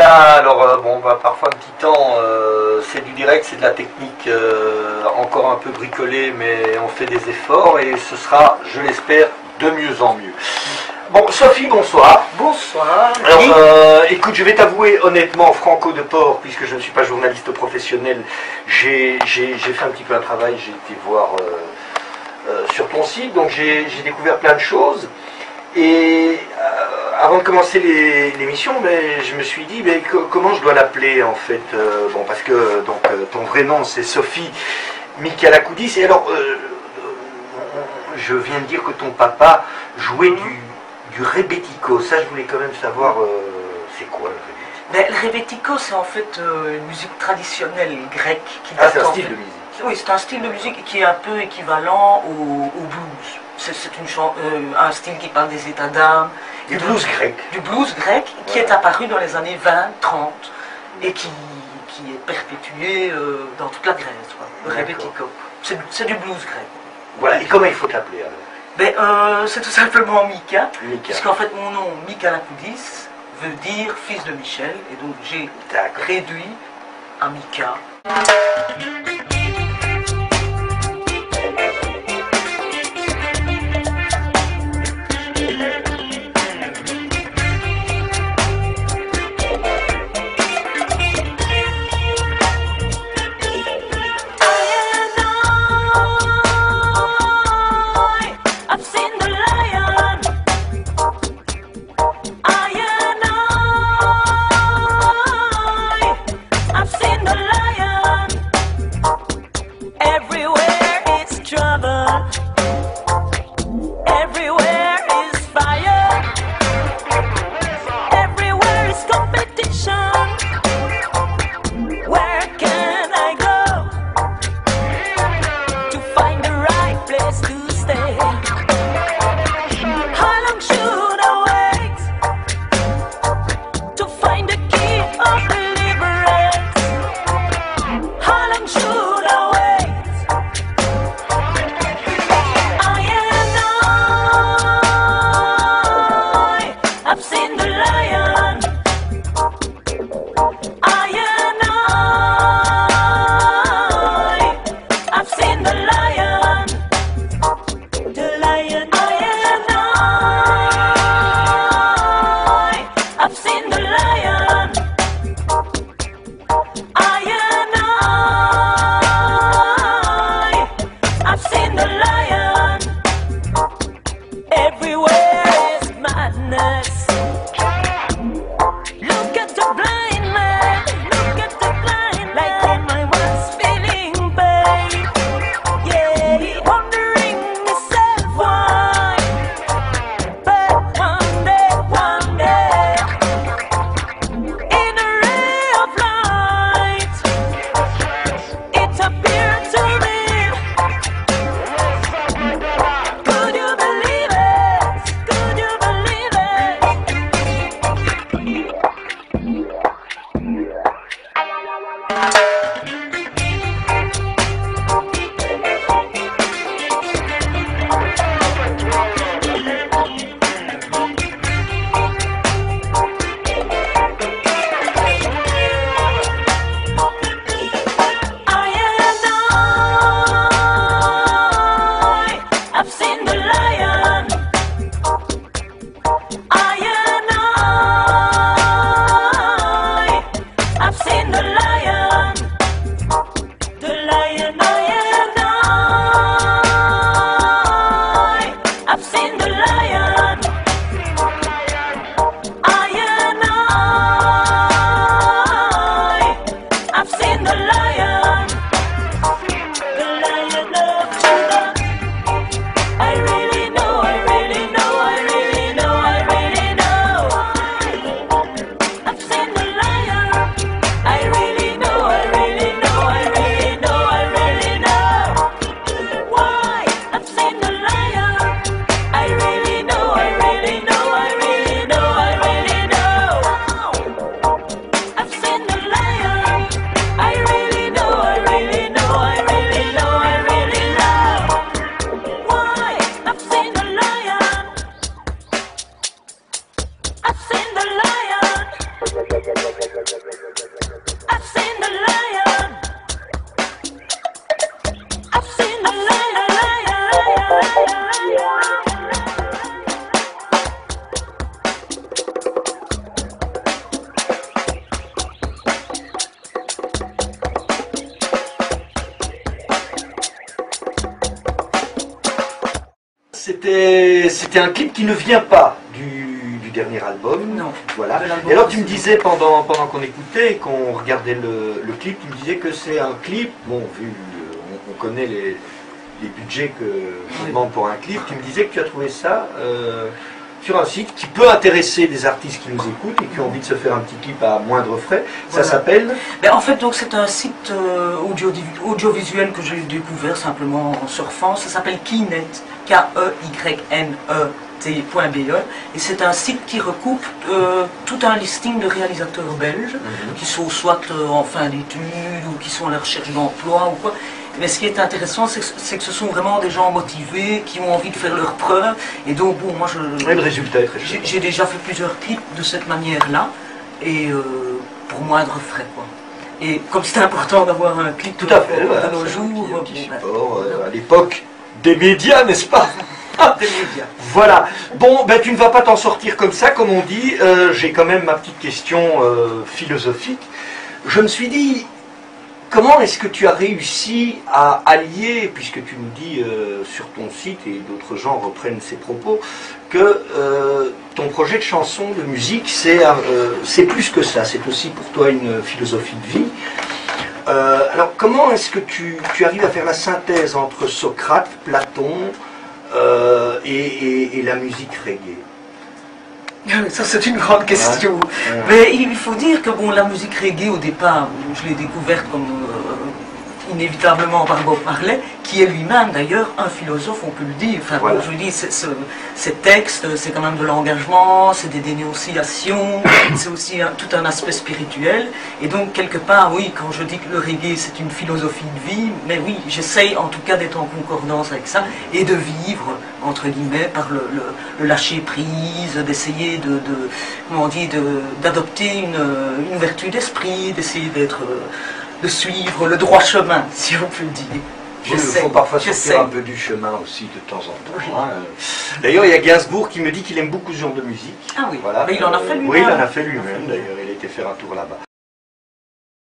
alors bon, bah, parfois un petit temps, c'est du direct, c'est de la technique encore un peu bricolée, mais on fait des efforts et ce sera, je l'espère, de mieux en mieux. Bon, Sophie, bonsoir. Bonsoir. Alors, écoute, je vais t'avouer honnêtement, Franco de Port, puisque je ne suis pas journaliste professionnel, j'ai fait un petit peu un travail, j'ai été voir sur ton site, donc j'ai découvert plein de choses. Et avant de commencer l'émission, je me suis dit, comment je dois l'appeler en fait, bon, parce que donc, ton vrai nom c'est Sophie Michalakoudis, et alors je viens de dire que ton papa jouait du rebetiko. Ça, je voulais quand même savoir, c'est quoi le rebetiko? Le rebetiko, c'est en fait une musique traditionnelle grecque. C'est un style de musique. Oui, c'est un style de musique qui est un peu équivalent au blues. C'est un style qui parle des états d'âme. Du blues grec. Du blues grec, qui est apparu dans les années 20-30 et qui est perpétué dans toute la Grèce. Le rebetiko. C'est du blues grec. Voilà, et comment il faut t'appeler alors? C'est tout simplement Mika, Mika. puisqu'en fait mon nom, Michalakoudis, veut dire fils de Michel, et donc j'ai réduit à Mika. c'était un clip qui ne vient pas du dernier album. Non. Voilà. Et alors tu me disais pendant qu'on écoutait et qu'on regardait le clip, tu me disais que c'est un clip, bon, vu, on connaît les budgets qu'on demande pour un clip, tu me disais que tu as trouvé ça sur un site qui peut intéresser des artistes qui nous écoutent et qui ont envie de se faire un petit clip à moindre frais. Ça s'appelle En fait, donc c'est un site audiovisuel que j'ai découvert simplement en surfant. Ça s'appelle Keynet, KEYNET.be, et c'est un site qui recoupe tout un listing de réalisateurs belges qui sont soit en fin d'études ou qui sont à la recherche d'emploi ou quoi. Mais ce qui est intéressant, c'est que ce sont vraiment des gens motivés, qui ont envie de faire leurs preuves. Et donc, bon, moi, le résultat est très chouette. J'ai déjà fait plusieurs clips de cette manière-là, et pour moindre frais, quoi. Et comme c'est important d'avoir un clip tout à fait, de nos jours, un petit support, à l'époque des médias, n'est-ce pas? Des médias. Voilà. Bon, ben tu ne vas pas t'en sortir comme ça, comme on dit. J'ai quand même ma petite question philosophique. Je me suis dit, comment est-ce que tu as réussi à allier, puisque tu nous dis sur ton site, et d'autres gens reprennent ces propos, que ton projet de chanson, de musique, c'est plus que ça, c'est aussi pour toi une philosophie de vie. Alors comment est-ce que tu arrives à faire la synthèse entre Socrate, Platon et la musique reggae? Ça c'est une grande question. Mais il faut dire que bon, la musique reggae au départ, je l'ai découverte comme inévitablement par Bob Marley, qui est lui-même d'ailleurs un philosophe, on peut le dire. Enfin, bon, je dis, ces textes, c'est quand même de l'engagement, c'est des dénonciations, c'est aussi tout un aspect spirituel. Et donc quelque part, oui, quand je dis que le reggae c'est une philosophie de vie, mais oui, j'essaye en tout cas d'être en concordance avec ça et de vivre entre guillemets par le lâcher prise, d'essayer comment on dit, d'adopter une vertu d'esprit, d'essayer de suivre le droit chemin, si on peut le dire. Il faut parfois sortir un peu du chemin aussi de temps en temps. Hein. D'ailleurs, il y a Gainsbourg qui me dit qu'il aime beaucoup ce genre de musique. Ah oui, voilà. mais il en a fait lui-même. Oui, il en a fait lui-même, d'ailleurs, il a été faire un tour là-bas.